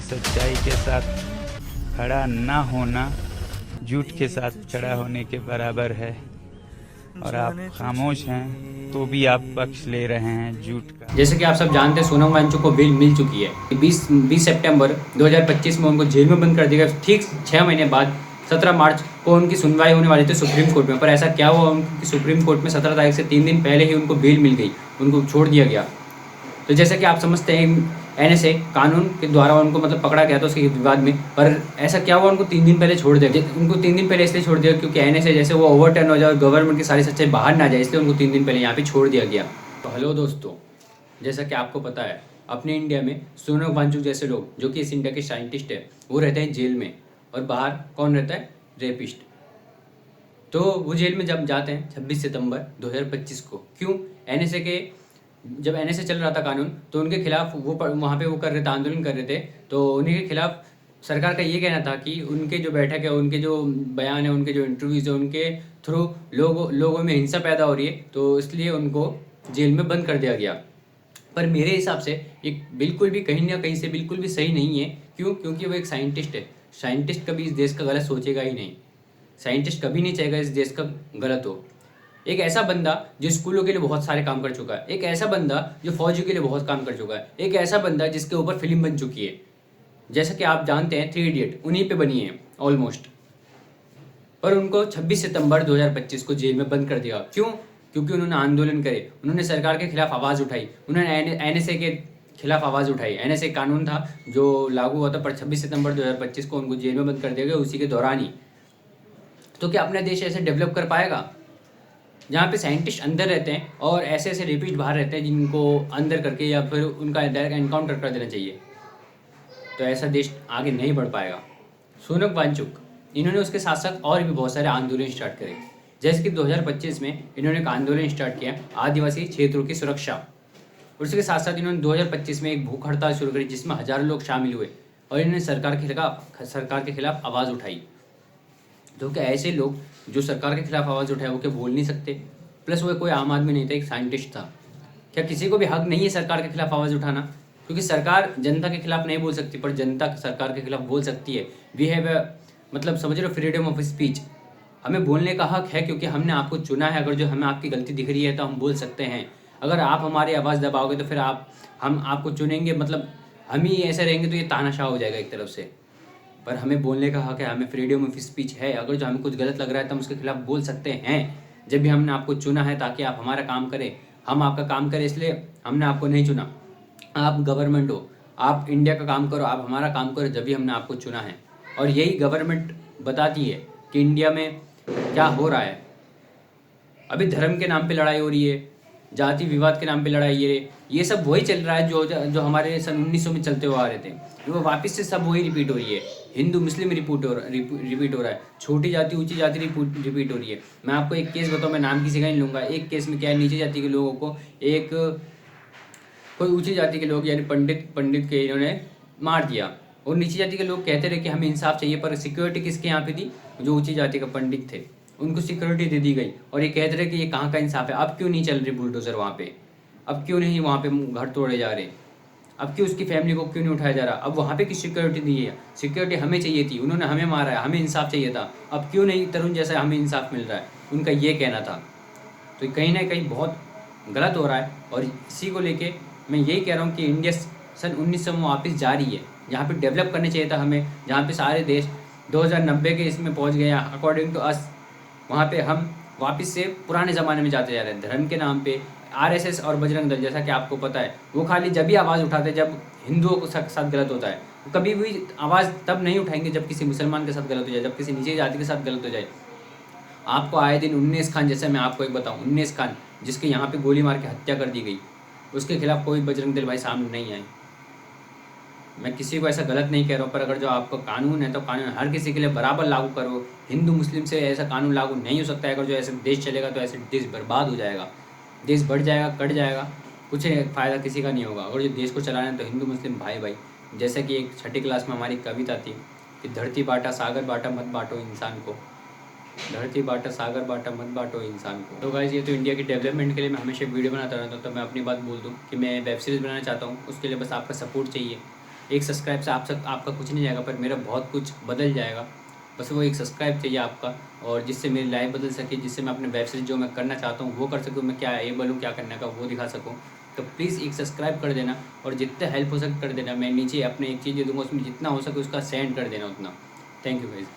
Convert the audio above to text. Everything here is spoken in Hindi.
सच्चाई के साथ खड़ा ना होना झूठ के साथ खड़ा होने के बराबर है, और आप खामोश हैं तो भी आप पक्ष ले रहे हैं झूठ का। जैसे कि आप सब जानते हैं, सोनम वांगचुक को बेल मिल चुकी है। 20 सितंबर 2025 में उनको जेल में बंद कर दिया गया। ठीक 6 महीने बाद 17 मार्च को उनकी सुनवाई होने वाली थी सुप्रीम कोर्ट में। पर ऐसा क्या हुआ, उनकी सुप्रीम कोर्ट में 17 तारीख से 3 दिन पहले ही उनको बेल मिल गई, उनको छोड़ दिया गया। तो जैसा कि आप समझते हैं, NSA कानून के द्वारा उनको मतलब पकड़ा गया था उसके विवाद में। पर ऐसा क्या हुआ, उनको 3 दिन पहले छोड़ दिया। उनको 3 दिन पहले इसलिए छोड़ दिया क्योंकि NSA जैसे वो ओवरटर्न हो जाए और गवर्नमेंट की सारी सच्चाई बाहर ना जाए, इसलिए उनको 3 दिन पहले यहाँ पे छोड़ दिया गया। तो हेलो दोस्तों, जैसा कि आपको पता है, अपने इंडिया में सोनम वांगचुक जैसे लोग, जो कि इस इंडिया के साइंटिस्ट है, वो रहते हैं जेल में। और बाहर कौन रहता है? रेपिस्ट। तो वो जेल में जब जाते हैं 26 सितंबर 2025 को। क्यों? NSA के जब NSA चल रहा था कानून, तो उनके खिलाफ वो वहाँ पे वो कर रहे थे, आंदोलन कर रहे थे। तो उन्हीं के खिलाफ सरकार का ये कहना था कि उनके जो बैठक है, उनके जो बयान है, उनके जो इंटरव्यूज़ है, उनके थ्रू लोगों में हिंसा पैदा हो रही है, तो इसलिए उनको जेल में बंद कर दिया गया। पर मेरे हिसाब से ये बिल्कुल भी कहीं ना कहीं से बिल्कुल भी सही नहीं है। क्यों? क्योंकि वो एक साइंटिस्ट है। साइंटिस्ट कभी इस देश का गलत सोचेगा ही नहीं। साइंटिस्ट कभी नहीं चाहेगा इस देश का गलत हो। एक ऐसा बंदा जो स्कूलों के लिए बहुत सारे काम कर चुका है, एक ऐसा बंदा जो फौजी के लिए बहुत काम कर चुका है, एक ऐसा बंदा जिसके ऊपर फिल्म बन चुकी है, जैसा कि आप जानते हैं 3 इडियट उन्हीं पे बनी है ऑलमोस्ट। पर उनको 26 सितंबर 2025 को जेल में बंद कर दिया। क्यों? क्योंकि उन्होंने आंदोलन करे, उन्होंने सरकार के खिलाफ आवाज़ उठाई, उन्होंने NSA के खिलाफ आवाज़ उठाई। NSA कानून था जो लागू हुआ था, पर 26 सितंबर 2025 को उनको जेल में बंद कर दिया गया उसी के दौरान ही। तो क्या अपना देश ऐसे डेवलप कर पाएगा जहाँ पे साइंटिस्ट अंदर रहते हैं और ऐसे ऐसे रेपिस्ट बाहर रहते हैं जिनको अंदर करके या फिर उनका डायरेक्ट एनकाउंटर कर देना चाहिए? तो ऐसा देश आगे नहीं बढ़ पाएगा। सोनम वांगचुक, इन्होंने उसके साथ साथ और भी बहुत सारे आंदोलन स्टार्ट करे। जैसे कि 2025 में इन्होंने एक आंदोलन स्टार्ट किया आदिवासी क्षेत्रों की सुरक्षा। उसके साथ साथ इन्होंने 2025 में एक भूख हड़ताल शुरू करी जिसमें हजारों लोग शामिल हुए और इन्होंने सरकार के खिलाफ आवाज़ उठाई। तो क्या ऐसे लोग जो सरकार के खिलाफ आवाज़ उठाए वो क्या बोल नहीं सकते? प्लस वो कोई आम आदमी नहीं था, एक साइंटिस्ट था। क्या किसी को भी हक नहीं है सरकार के खिलाफ आवाज़ उठाना? क्योंकि सरकार जनता के खिलाफ नहीं बोल सकती, पर जनता सरकार के खिलाफ बोल सकती है। वी हैव मतलब समझ रहे हो, फ्रीडम ऑफ स्पीच। हमें बोलने का हक है क्योंकि हमने आपको चुना है। अगर जो हमें आपकी गलती दिख रही है तो हम बोल सकते हैं। अगर आप हमारी आवाज़ दबाओगे तो फिर हम आपको चुनेंगे, मतलब हम ही ऐसे रहेंगे तो ये तानाशाह हो जाएगा एक तरफ से। पर हमें बोलने का हक है, हमें फ्रीडम ऑफ स्पीच है। अगर जो हमें कुछ गलत लग रहा है तो हम उसके खिलाफ बोल सकते हैं। जब भी हमने आपको चुना है ताकि आप हमारा काम करें, हम आपका काम करें, इसलिए हमने आपको नहीं चुना। आप गवर्नमेंट हो, आप इंडिया का काम करो, आप हमारा काम करो, जब भी हमने आपको चुना है। और यही गवर्नमेंट बताती है कि इंडिया में क्या हो रहा है। अभी धर्म के नाम पे लड़ाई हो रही है, जाति विवाद के नाम पे लड़ाई है। ये सब वही चल रहा है जो हमारे सन 1900 में चलते हुए आ रहे थे। वो वापस से सब वही रिपीट हो रही है। हिंदू मुस्लिम रिपीट हो रहा है, छोटी जाति ऊंची जाति रिपीट हो रही है। मैं आपको एक केस बताऊँ, मैं नाम किसी का नहीं लूँगा। एक केस में क्या है, नीचे जाति के लोगों को कोई ऊंची जाति के लोग यानी पंडित के इन्होंने मार दिया। और नीची जाति के लोग कहते रहे कि हमें इंसाफ चाहिए, पर सिक्योरिटी किसके यहाँ पे थी? जो ऊंची जाति का पंडित थे उनको सिक्योरिटी दे दी गई। और ये कहते रहे कि ये कहाँ का इंसाफ है? अब क्यों नहीं चल रही बुलडोजर वहाँ पे? अब क्यों नहीं वहाँ पे घर तोड़े जा रहे? अब क्यों उसकी फैमिली को क्यों नहीं उठाया जा रहा? अब वहाँ पे किस सिक्योरिटी दी है? सिक्योरिटी हमें चाहिए थी, उन्होंने हमें मारा है, हमें इंसाफ चाहिए था। अब क्यों नहीं तरुण जैसा हमें इंसाफ मिल रहा है? उनका ये कहना था। तो कहीं ना कहीं बहुत गलत हो रहा है। और इसी को लेके मैं यही कह रहा हूँ कि इंडिया सन 1900 में वापस जा रही है, जहाँ पे डेवलप करने चाहिए था हमें, जहाँ पे सारे देश 2090 के इसमें पहुँच गए अकॉर्डिंग टू अस। वहाँ पे हम वापस से पुराने ज़माने में जाते जा रहे हैं। धर्म के नाम पे RSS और बजरंग दल, जैसा कि आपको पता है, वो खाली जब भी आवाज़ उठाते जब हिंदुओं के साथ गलत होता है। वो कभी भी आवाज़ तब नहीं उठाएंगे जब किसी मुसलमान के साथ गलत हो जाए, जब किसी नीचे जाति के साथ गलत हो जाए। आपको आए दिन 19 खान, जैसे मैं आपको एक बताऊँ, 19 खान जिसके यहाँ पे गोली मार के हत्या कर दी गई, उसके खिलाफ कोई बजरंग दल भाई सामने नहीं आए। मैं किसी को ऐसा गलत नहीं कह रहा हूँ, पर अगर जो आपका कानून है तो कानून हर किसी के लिए बराबर लागू करो। हिंदू मुस्लिम से ऐसा कानून लागू नहीं हो सकता है। अगर जो ऐसे देश चलेगा तो ऐसे देश बर्बाद हो जाएगा, देश बढ़ जाएगा, कट जाएगा, कुछ फ़ायदा किसी का नहीं होगा। अगर जो देश को चलाना है तो हिंदू मुस्लिम भाई भाई, जैसे कि एक 6ठी क्लास में हमारी कविता थी कि धरती बांटा सागर बांटा मत बांटो इंसान को, धरती बांटा सागर बांटा मत बांटो इंसान को। तो गाइस, ये तो इंडिया की डेवलपमेंट के लिए मैं हमेशा वीडियो बनाता रहता हूँ। तो मैं अपनी बात बोल दूँ कि मैं वेब सीरीज़ बनाना चाहता हूँ, उसके लिए बस आपका सपोर्ट चाहिए। एक सब्सक्राइब से आपका कुछ नहीं जाएगा, पर मेरा बहुत कुछ बदल जाएगा। बस वो एक सब्सक्राइब चाहिए आपका, और जिससे मेरी लाइफ बदल सके, जिससे मैं अपने वेब सीरीज जो मैं करना चाहता हूँ वो कर सकूँ, मैं क्या एबल हूँ क्या करने का वो दिखा सकूँ। तो प्लीज़ एक सब्सक्राइब कर देना, और जितना हेल्प हो सके कर देना। मैं नीचे अपने एक चीज़ दे दूँगा, उसमें जितना हो सके उसका सेंड कर देना उतना। Thank you guys.